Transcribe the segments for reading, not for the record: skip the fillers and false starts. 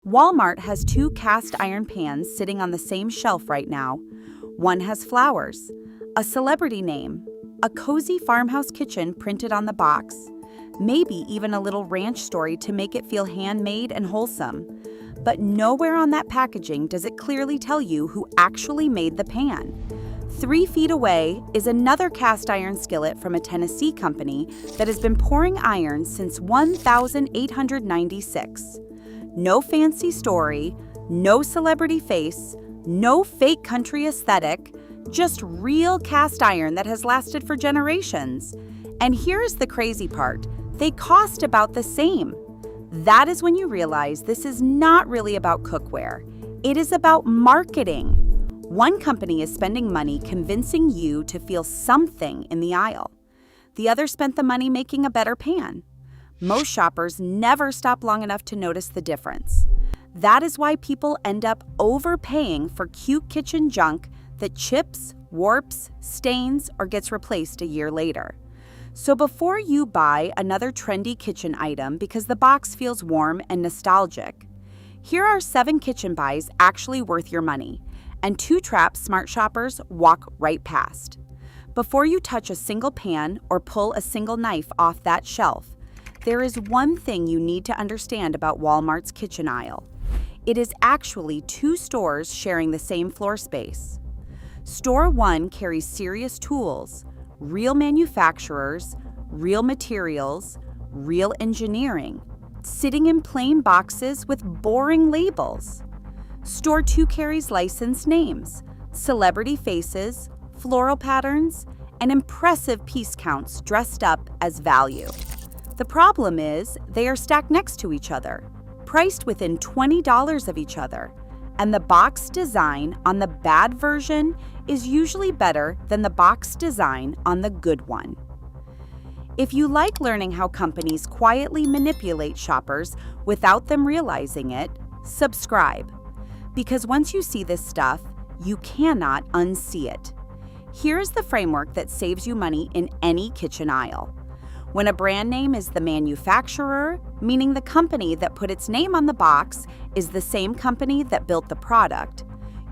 Walmart has two cast iron pans sitting on the same shelf right now. One has flowers, a celebrity name, a cozy farmhouse kitchen printed on the box, maybe even a little ranch story to make it feel handmade and wholesome. But nowhere on that packaging does it clearly tell you who actually made the pan. 3 feet away is another cast iron skillet from a Tennessee company that has been pouring iron since 1896. No fancy story, no celebrity face, no fake country aesthetic, just real cast iron that has lasted for generations. And here's the crazy part, they cost about the same. That is when you realize this is not really about cookware. It is about marketing. One company is spending money convincing you to feel something in the aisle. The other spent the money making a better pan. Most shoppers never stop long enough to notice the difference. That is why people end up overpaying for cute kitchen junk that chips, warps, stains, or gets replaced a year later. So before you buy another trendy kitchen item because the box feels warm and nostalgic, here are 7 kitchen buys actually worth your money, and 2 traps smart shoppers walk right past. Before you touch a single pan or pull a single knife off that shelf, there is one thing you need to understand about Walmart's kitchen aisle. It is actually 2 stores sharing the same floor space. Store 1 carries serious tools, real manufacturers, real materials, real engineering, sitting in plain boxes with boring labels. Store 2 carries licensed names, celebrity faces, floral patterns, and impressive piece counts dressed up as value. The problem is they are stacked next to each other, priced within $20 of each other, and the box design on the bad version is usually better than the box design on the good one. If you like learning how companies quietly manipulate shoppers without them realizing it, subscribe. Because once you see this stuff, you cannot unsee it. Here is the framework that saves you money in any kitchen aisle. When a brand name is the manufacturer, meaning the company that put its name on the box is the same company that built the product,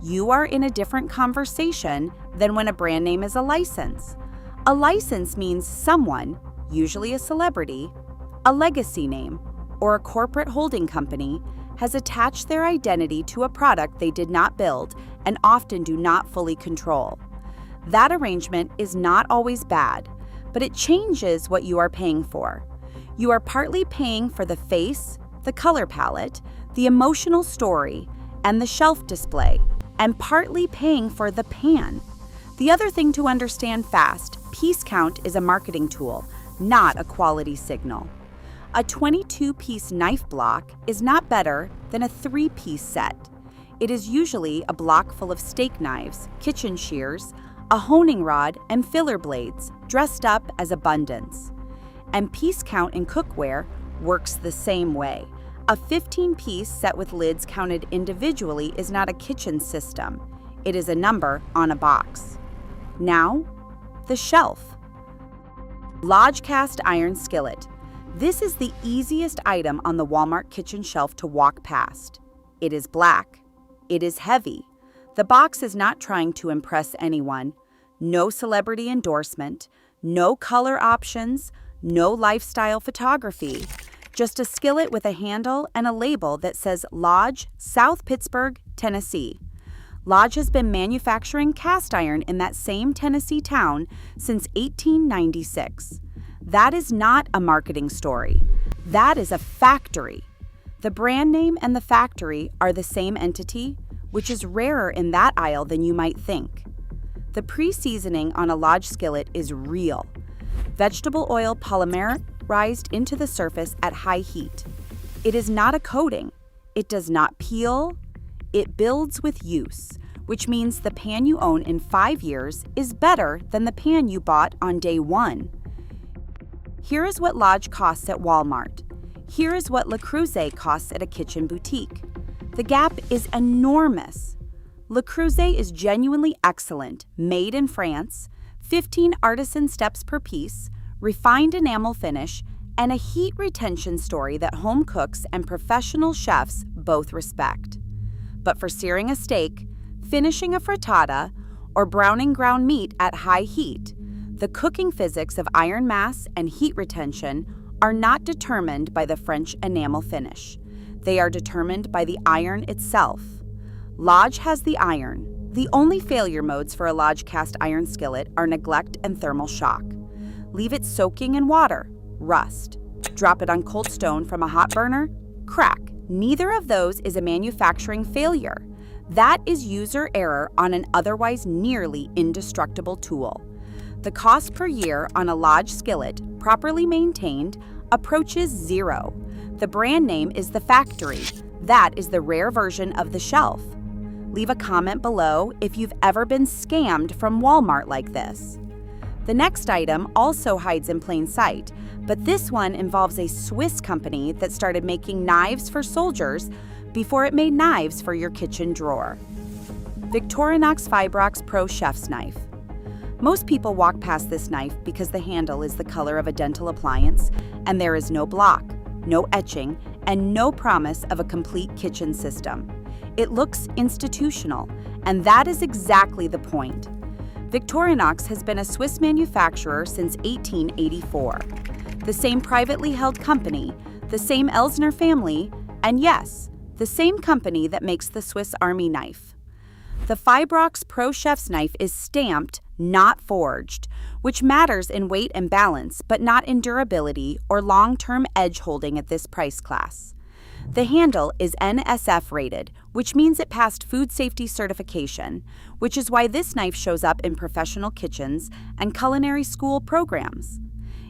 you are in a different conversation than when a brand name is a license. A license means someone, usually a celebrity, a legacy name, or a corporate holding company, has attached their identity to a product they did not build and often do not fully control. That arrangement is not always bad, but it changes what you are paying for. You are partly paying for the face, the color palette, the emotional story, and the shelf display, and partly paying for the pan. The other thing to understand fast, piece count is a marketing tool, not a quality signal. A 22-piece knife block is not better than a 3-piece set. It is usually a block full of steak knives, kitchen shears, a honing rod, and filler blades, dressed up as abundance. And piece count in cookware works the same way. A 15-piece set with lids counted individually is not a kitchen system. It is a number on a box. Now, the shelf. Lodge cast iron skillet. This is the easiest item on the Walmart kitchen shelf to walk past. It is black. It is heavy. The box is not trying to impress anyone. No celebrity endorsement, no color options, no lifestyle photography. Just a skillet with a handle and a label that says Lodge, South Pittsburgh, Tennessee. Lodge has been manufacturing cast iron in that same Tennessee town since 1896. That is not a marketing story. That is a factory. The brand name and the factory are the same entity, which is rarer in that aisle than you might think. The pre-seasoning on a Lodge skillet is real. Vegetable oil polymerized into the surface at high heat. It is not a coating. It does not peel. It builds with use, which means the pan you own in 5 years is better than the pan you bought on day 1. Here is what Lodge costs at Walmart. Here is what Le Creuset costs at a kitchen boutique. The gap is enormous. Le Creuset is genuinely excellent, made in France, 15 artisan steps per piece, refined enamel finish, and a heat retention story that home cooks and professional chefs both respect. But for searing a steak, finishing a frittata, or browning ground meat at high heat, the cooking physics of iron mass and heat retention are not determined by the French enamel finish. They are determined by the iron itself. Lodge has the iron. The only failure modes for a Lodge cast iron skillet are neglect and thermal shock. Leave it soaking in water, rust. Drop it on cold stone from a hot burner, crack. Neither of those is a manufacturing failure. That is user error on an otherwise nearly indestructible tool. The cost per year on a Lodge skillet, properly maintained, approaches zero. The brand name is the factory. That is the rare version of the shelf. Leave a comment below if you've ever been scammed from Walmart like this. The next item also hides in plain sight, but this one involves a Swiss company that started making knives for soldiers before it made knives for your kitchen drawer. Victorinox Fibrox Pro Chef's Knife. Most people walk past this knife because the handle is the color of a dental appliance and there is no block, no etching, and no promise of a complete kitchen system. It looks institutional, and that is exactly the point. Victorinox has been a Swiss manufacturer since 1884. The same privately held company, the same Elsner family, and yes, the same company that makes the Swiss Army knife. The Fibrox Pro Chef's Knife is stamped, not forged, which matters in weight and balance, but not in durability or long-term edge holding at this price class. The handle is NSF rated, which means it passed food safety certification, which is why this knife shows up in professional kitchens and culinary school programs.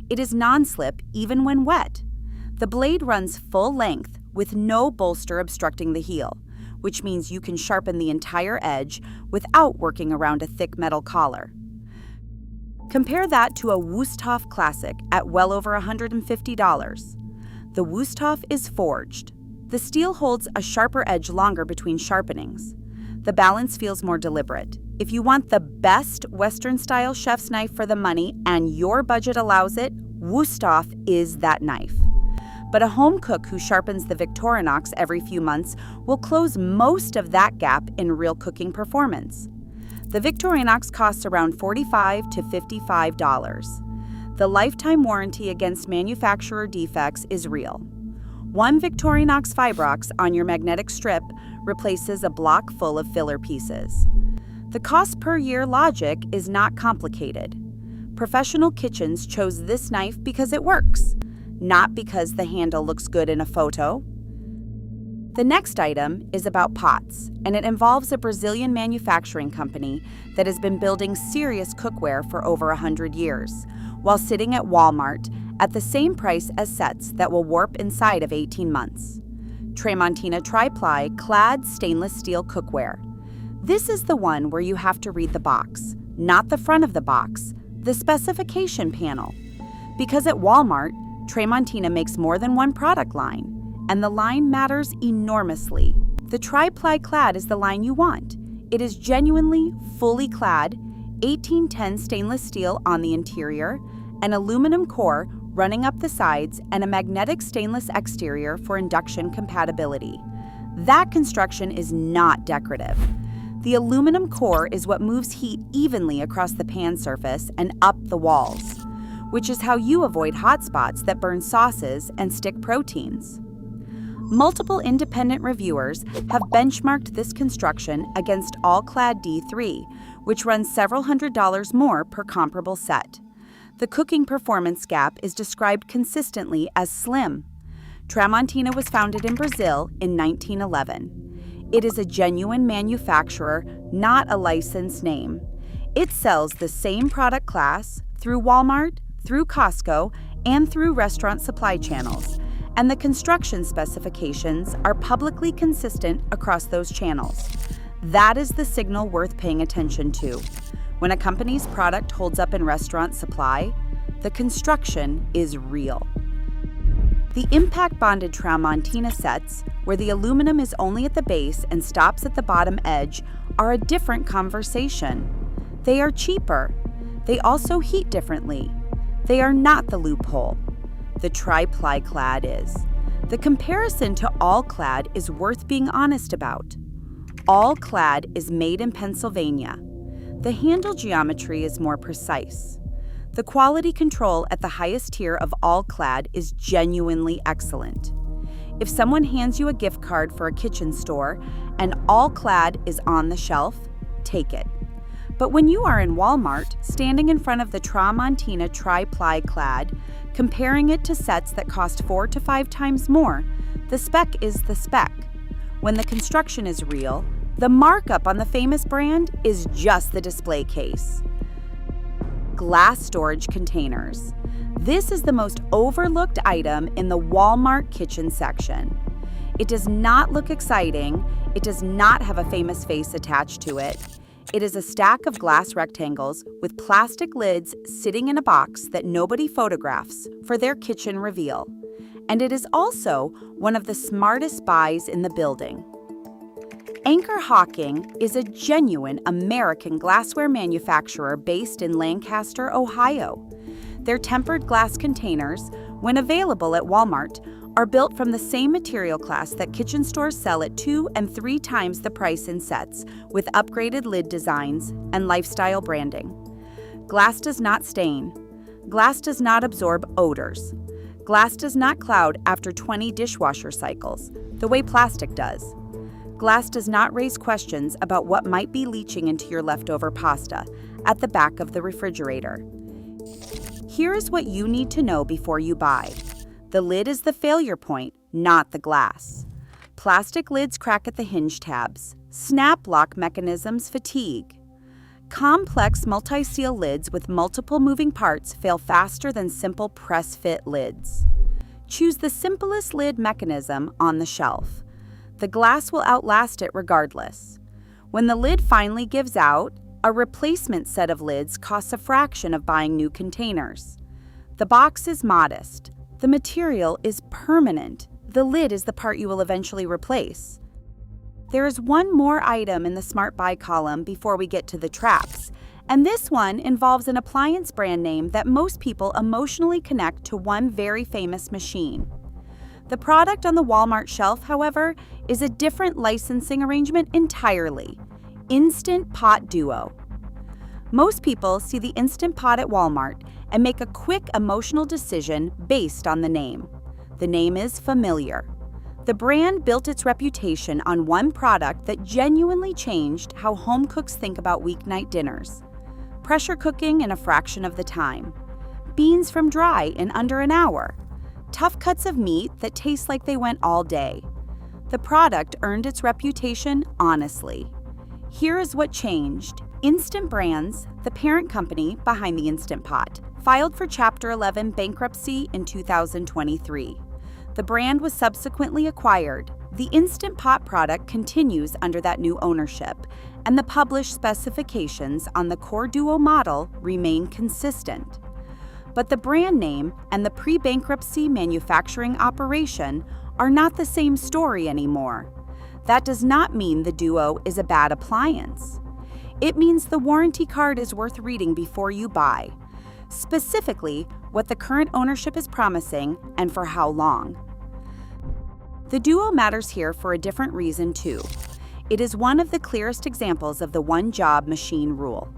It is non-slip even when wet. The blade runs full length with no bolster obstructing the heel, which means you can sharpen the entire edge without working around a thick metal collar. Compare that to a Wusthof Classic at well over $150. The Wusthof is forged. The steel holds a sharper edge longer between sharpenings. The balance feels more deliberate. If you want the best Western-style chef's knife for the money and your budget allows it, Wusthof is that knife. But a home cook who sharpens the Victorinox every few months will close most of that gap in real cooking performance. The Victorinox costs around $45 to $55. The lifetime warranty against manufacturer defects is real. One Victorinox Fibrox on your magnetic strip replaces a block full of filler pieces. The cost per year logic is not complicated. Professional kitchens chose this knife because it works, not because the handle looks good in a photo. The next item is about pots, and it involves a Brazilian manufacturing company that has been building serious cookware for over 100 years, while sitting at Walmart at the same price as sets that will warp inside of 18 months. Tramontina Tri-Ply Clad Stainless Steel Cookware. This is the one where you have to read the box, not the front of the box, the specification panel. Because at Walmart, Tramontina makes more than one product line, and the line matters enormously. The Tri-Ply Clad is the line you want. It is genuinely fully clad, 1810 stainless steel on the interior, an aluminum core running up the sides, and a magnetic stainless exterior for induction compatibility. That construction is not decorative. The aluminum core is what moves heat evenly across the pan surface and up the walls, which is how you avoid hot spots that burn sauces and stick proteins. Multiple independent reviewers have benchmarked this construction against All-Clad D3, which runs several $100s more per comparable set. The cooking performance gap is described consistently as slim. Tramontina was founded in Brazil in 1911. It is a genuine manufacturer, not a licensed name. It sells the same product class through Walmart, through Costco, and through restaurant supply channels, and the construction specifications are publicly consistent across those channels. That is the signal worth paying attention to. When a company's product holds up in restaurant supply, the construction is real. The impact-bonded Tramontina sets, where the aluminum is only at the base and stops at the bottom edge, are a different conversation. They are cheaper. They also heat differently. They are not the loophole. The Tri-Ply Clad is. The comparison to All-Clad is worth being honest about. All-Clad is made in Pennsylvania. The handle geometry is more precise. The quality control at the highest tier of All-Clad is genuinely excellent. If someone hands you a gift card for a kitchen store and All-Clad is on the shelf, take it. But when you are in Walmart, standing in front of the Tramontina Tri-Ply Clad, comparing it to sets that cost 4 to 5 times more, the spec is the spec. When the construction is real, the markup on the famous brand is just the display case. Glass storage containers. This is the most overlooked item in the Walmart kitchen section. It does not look exciting. It does not have a famous face attached to it. It is a stack of glass rectangles with plastic lids sitting in a box that nobody photographs for their kitchen reveal. And it is also one of the smartest buys in the building. Anchor Hawking is a genuine American glassware manufacturer based in Lancaster, Ohio. Their tempered glass containers, when available at Walmart, are built from the same material class that kitchen stores sell at 2 and 3 times the price in sets, with upgraded lid designs and lifestyle branding. Glass does not stain. Glass does not absorb odors. Glass does not cloud after 20 dishwasher cycles, the way plastic does. Glass does not raise questions about what might be leaching into your leftover pasta at the back of the refrigerator. Here is what you need to know before you buy. The lid is the failure point, not the glass. Plastic lids crack at the hinge tabs. Snap lock mechanisms fatigue. Complex multi-seal lids with multiple moving parts fail faster than simple press-fit lids. Choose the simplest lid mechanism on the shelf. The glass will outlast it regardless. When the lid finally gives out, a replacement set of lids costs a fraction of buying new containers. The box is modest. The material is permanent. The lid is the part you will eventually replace. There is one more item in the Smart Buy column before we get to the traps, and this one involves an appliance brand name that most people emotionally connect to one very famous machine. The product on the Walmart shelf, however, is a different licensing arrangement entirely. Instant Pot Duo. Most people see the Instant Pot at Walmart and make a quick emotional decision based on the name. The name is familiar. The brand built its reputation on one product that genuinely changed how home cooks think about weeknight dinners. Pressure cooking in a fraction of the time. Beans from dry in under an hour. Tough cuts of meat that taste like they went all day. The product earned its reputation honestly. Here is what changed. Instant Brands, the parent company behind the Instant Pot, filed for Chapter 11 bankruptcy in 2023. The brand was subsequently acquired. The Instant Pot product continues under that new ownership, and the published specifications on the Core Duo model remain consistent. But the brand name and the pre-bankruptcy manufacturing operation are not the same story anymore. That does not mean the Duo is a bad appliance. It means the warranty card is worth reading before you buy. Specifically, what the current ownership is promising and for how long. The Duo matters here for a different reason too. It is one of the clearest examples of the one-job machine rule.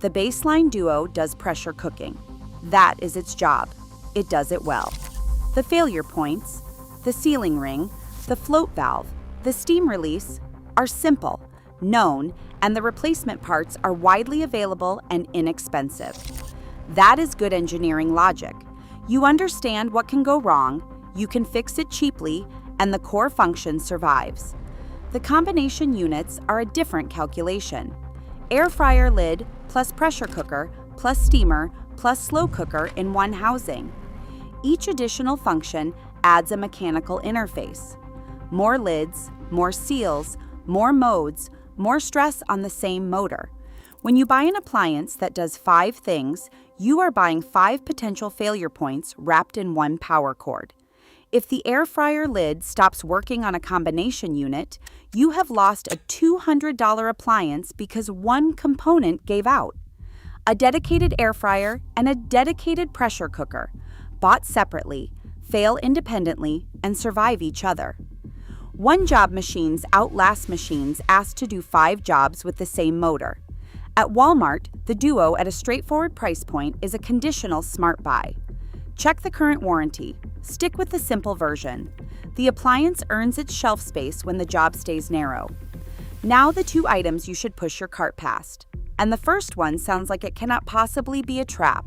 The baseline Duo does pressure cooking. That is its job. It does it well. The failure points, the sealing ring, the float valve, the steam release are simple, known, and the replacement parts are widely available and inexpensive. That is good engineering logic. You understand what can go wrong, you can fix it cheaply, and the core function survives. The combination units are a different calculation. Air fryer lid plus pressure cooker plus steamer plus slow cooker in one housing. Each additional function adds a mechanical interface. More lids, more seals, more modes, more stress on the same motor. When you buy an appliance that does 5 things, you are buying 5 potential failure points wrapped in one power cord. If the air fryer lid stops working on a combination unit, you have lost a $200 appliance because one component gave out. A dedicated air fryer and a dedicated pressure cooker, bought separately, fail independently, and survive each other. One-job machines outlast machines asked to do 5 jobs with the same motor. At Walmart, the Duo at a straightforward price point is a conditional smart buy. Check the current warranty. Stick with the simple version. The appliance earns its shelf space when the job stays narrow. Now the 2 items you should push your cart past. And the first one sounds like it cannot possibly be a trap.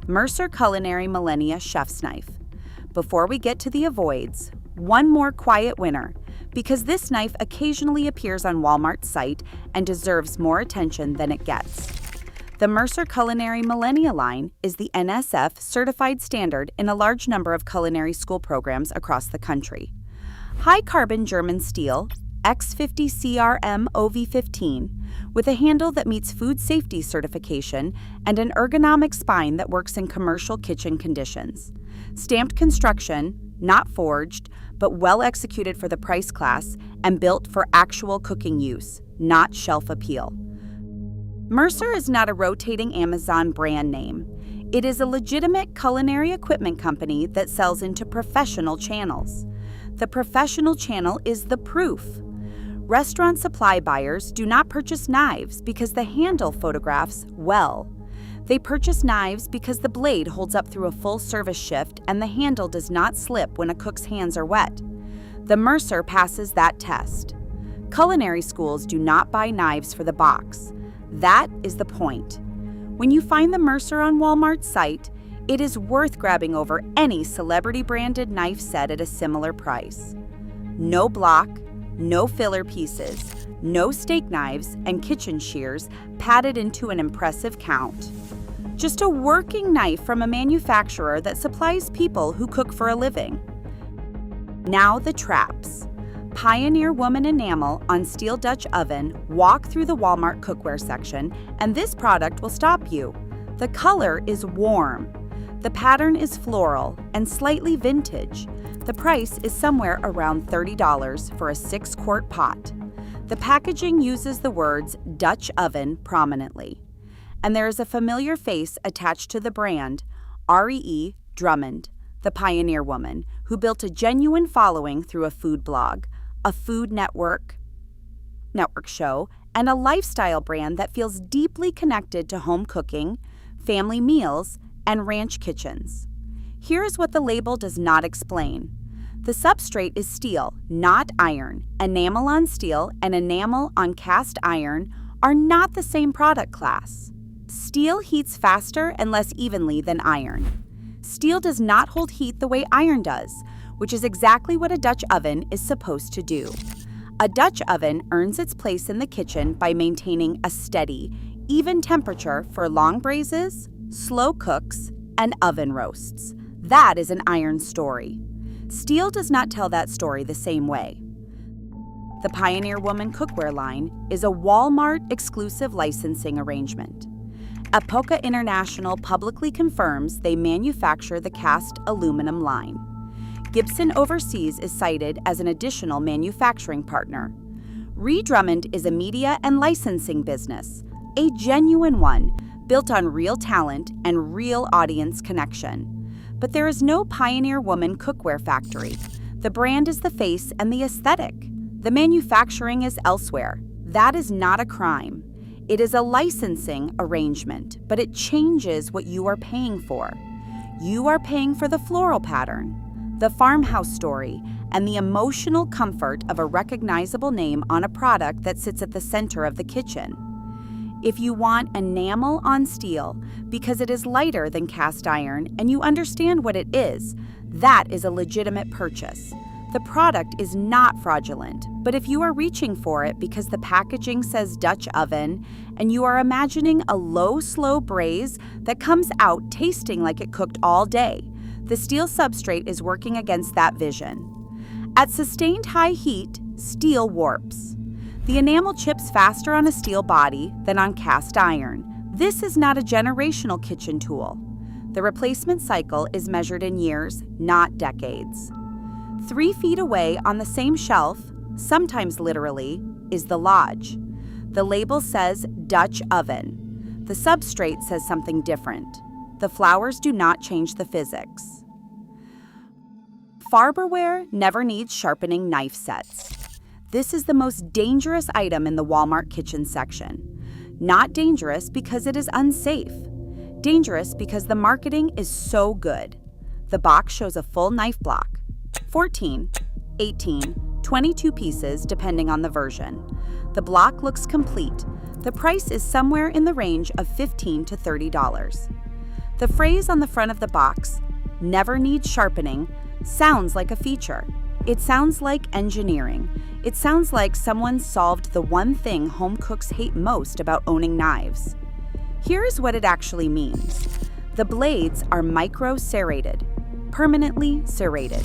Mercer Culinary Millennia Chef's Knife. Before we get to the avoids, one more quiet winner, because this knife occasionally appears on Walmart's site and deserves more attention than it gets. The Mercer Culinary Millennia line is the NSF certified standard in a large number of culinary school programs across the country. High-carbon German steel, X50 CRM OV15, with a handle that meets food safety certification and an ergonomic spine that works in commercial kitchen conditions. Stamped construction, not forged, but well executed for the price class and built for actual cooking use, not shelf appeal. Mercer is not a rotating Amazon brand name. It is a legitimate culinary equipment company that sells into professional channels. The professional channel is the proof. Restaurant supply buyers do not purchase knives because the handle photographs well. They purchase knives because the blade holds up through a full service shift and the handle does not slip when a cook's hands are wet. The Mercer passes that test. Culinary schools do not buy knives for the box. That is the point. When you find the Mercer on Walmart's site, it is worth grabbing over any celebrity-branded knife set at a similar price. No block, no filler pieces, no steak knives and kitchen shears padded into an impressive count. Just a working knife from a manufacturer that supplies people who cook for a living. Now the traps. Pioneer Woman enamel on steel Dutch oven walk through the Walmart cookware section, and this product will stop you. The color is warm. The pattern is floral and slightly vintage. The price is somewhere around $30 for a 6-quart pot. The packaging uses the words Dutch oven prominently. And there is a familiar face attached to the brand, REE Drummond, the pioneer woman, who built a genuine following through a food blog, a food network show, and a lifestyle brand that feels deeply connected to home cooking, family meals, and ranch kitchens. Here is what the label does not explain. The substrate is steel, not iron. Enamel on steel and enamel on cast iron are not the same product class. Steel heats faster and less evenly than iron. Steel does not hold heat the way iron does, which is exactly what a Dutch oven is supposed to do. A Dutch oven earns its place in the kitchen by maintaining a steady, even temperature for long braises, slow cooks, and oven roasts. That is an iron story. Steel does not tell that story the same way. The Pioneer Woman cookware line is a Walmart exclusive licensing arrangement. Apoca International publicly confirms they manufacture the cast aluminum line. Gibson Overseas is cited as an additional manufacturing partner. REE Drummond is a media and licensing business, a genuine one, built on real talent and real audience connection. But there is no Pioneer Woman cookware factory. The brand is the face and the aesthetic. The manufacturing is elsewhere. That is not a crime. It is a licensing arrangement, but it changes what you are paying for. You are paying for the floral pattern, the farmhouse story, and the emotional comfort of a recognizable name on a product that sits at the center of the kitchen. If you want enamel on steel because it is lighter than cast iron and you understand what it is, that is a legitimate purchase. The product is not fraudulent, but if you are reaching for it because the packaging says Dutch oven and you are imagining a low, slow braise that comes out tasting like it cooked all day, the steel substrate is working against that vision. At sustained high heat, steel warps. The enamel chips faster on a steel body than on cast iron. This is not a generational kitchen tool. The replacement cycle is measured in years, not decades. 3 feet away on the same shelf, sometimes literally, is the lodge. The label says Dutch oven. The substrate says something different. The flowers do not change the physics. Farberware never needs sharpening knife sets. This is the most dangerous item in the Walmart kitchen section. Not dangerous because it is unsafe. Dangerous because the marketing is so good. The box shows a full knife block, 14, 18, 22 pieces depending on the version. The block looks complete. The price is somewhere in the range of $15 to $30. The phrase on the front of the box, "never needs sharpening," sounds like a feature. It sounds like engineering. It sounds like someone solved the one thing home cooks hate most about owning knives. Here's what it actually means. The blades are micro-serrated, permanently serrated.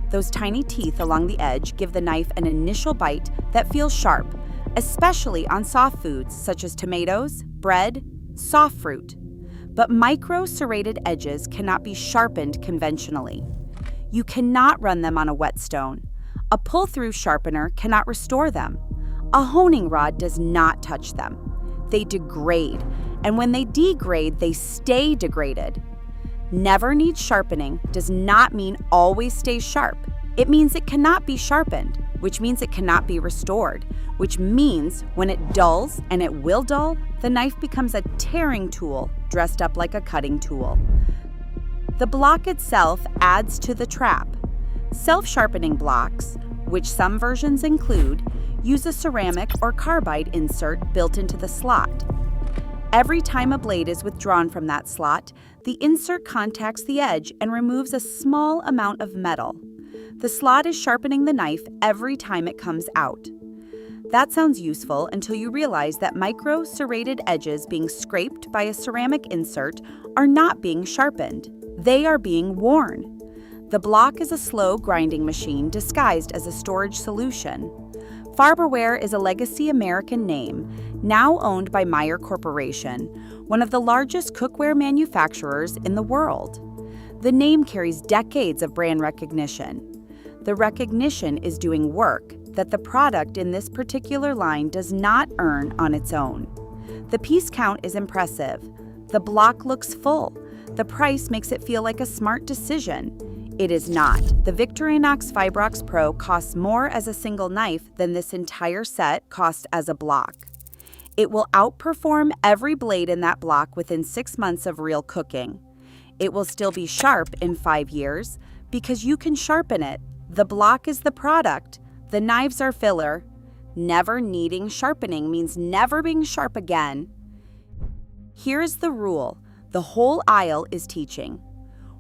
Those tiny teeth along the edge give the knife an initial bite that feels sharp, especially on soft foods such as tomatoes, bread, soft fruit. But micro-serrated edges cannot be sharpened conventionally. You cannot run them on a whetstone. A pull-through sharpener cannot restore them. A honing rod does not touch them. They degrade, and when they degrade, they stay degraded. Never needs sharpening does not mean always stays sharp. It means it cannot be sharpened, which means it cannot be restored, which means when it dulls, and it will dull, the knife becomes a tearing tool dressed up like a cutting tool. The block itself adds to the trap. Self-sharpening blocks, which some versions include, use a ceramic or carbide insert built into the slot. Every time a blade is withdrawn from that slot, the insert contacts the edge and removes a small amount of metal. The slot is sharpening the knife every time it comes out. That sounds useful until you realize that micro-serrated edges being scraped by a ceramic insert are not being sharpened. They are being worn. The block is a slow grinding machine disguised as a storage solution. Farberware is a legacy American name, now owned by Meyer Corporation, one of the largest cookware manufacturers in the world. The name carries decades of brand recognition. The recognition is doing work that the product in this particular line does not earn on its own. The piece count is impressive. The block looks full. The price makes it feel like a smart decision. It is not. The Victorinox Fibrox Pro costs more as a single knife than this entire set costs as a block. It will outperform every blade in that block within 6 months of real cooking. It will still be sharp in 5 years because you can sharpen it. The block is the product. The knives are filler. Never needing sharpening means never being sharp again. Here is the rule. The whole aisle is teaching.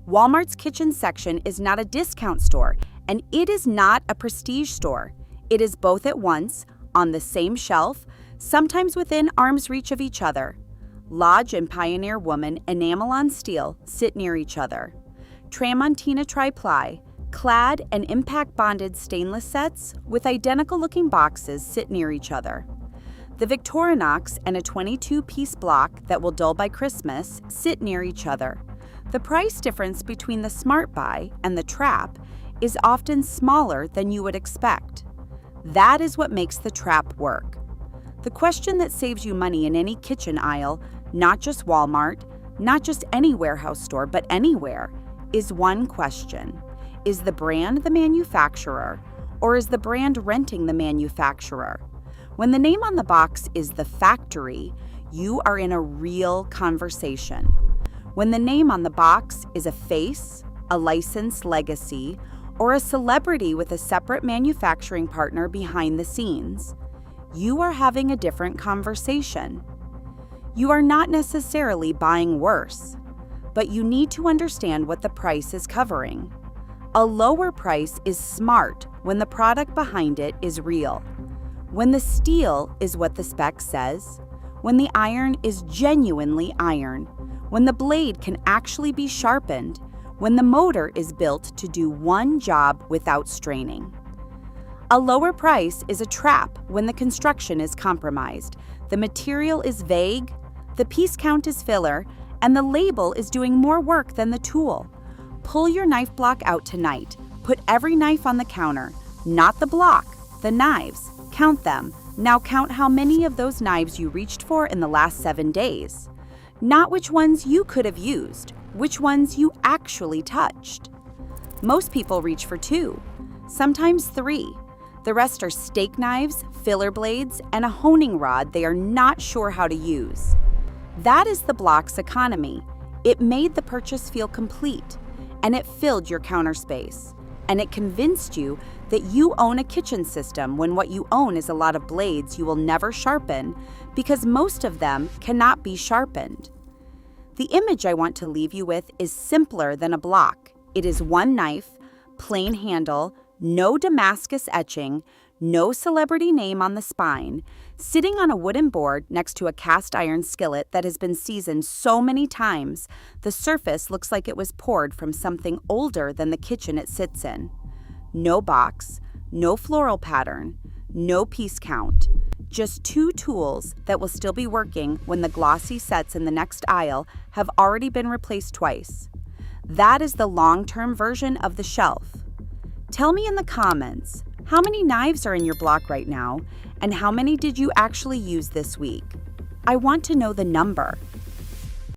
Walmart's kitchen section is not a discount store, and it is not a prestige store. It is both at once, on the same shelf, sometimes within arm's reach of each other. Lodge and Pioneer Woman enamel on steel sit near each other. Tramontina tri-ply, clad and impact bonded stainless sets with identical looking boxes sit near each other. The Victorinox and a 22-piece block that will dull by Christmas sit near each other. The price difference between the Smart Buy and the Trap is often smaller than you would expect. That is what makes the Trap work. The question that saves you money in any kitchen aisle, not just Walmart, not just any warehouse store, but anywhere, is one question. Is the brand the manufacturer, or is the brand renting the manufacturer? When the name on the box is the factory, you are in a real conversation. When the name on the box is a face, a licensed legacy, or a celebrity with a separate manufacturing partner behind the scenes, you are having a different conversation. You are not necessarily buying worse, but you need to understand what the price is covering. A lower price is smart when the product behind it is real. When the steel is what the spec says, when the iron is genuinely iron, when the blade can actually be sharpened, when the motor is built to do one job without straining. A lower price is a trap when the construction is compromised, the material is vague, the piece count is filler, and the label is doing more work than the tool. Pull your knife block out tonight. Put every knife on the counter, not the block, the knives. Count them. Now count how many of those knives you reached for in the last 7 days. Not which ones you could have used, which ones you actually touched. Most people reach for 2, sometimes 3. The rest are steak knives, filler blades, and a honing rod they are not sure how to use. That is the block's economy. It made the purchase feel complete, and it filled your counter space. And it convinced you that you own a kitchen system when what you own is a lot of blades you will never sharpen because most of them cannot be sharpened. The image I want to leave you with is simpler than a block. It is one knife, plain handle, no Damascus etching, no celebrity name on the spine, sitting on a wooden board next to a cast iron skillet that has been seasoned so many times, the surface looks like it was poured from something older than the kitchen it sits in. No box, no floral pattern, no piece count. Just 2 tools that will still be working when the glossy sets in the next aisle have already been replaced twice. That is the long-term version of the shelf. Tell me in the comments, how many knives are in your block right now, and how many did you actually use this week? I want to know the number.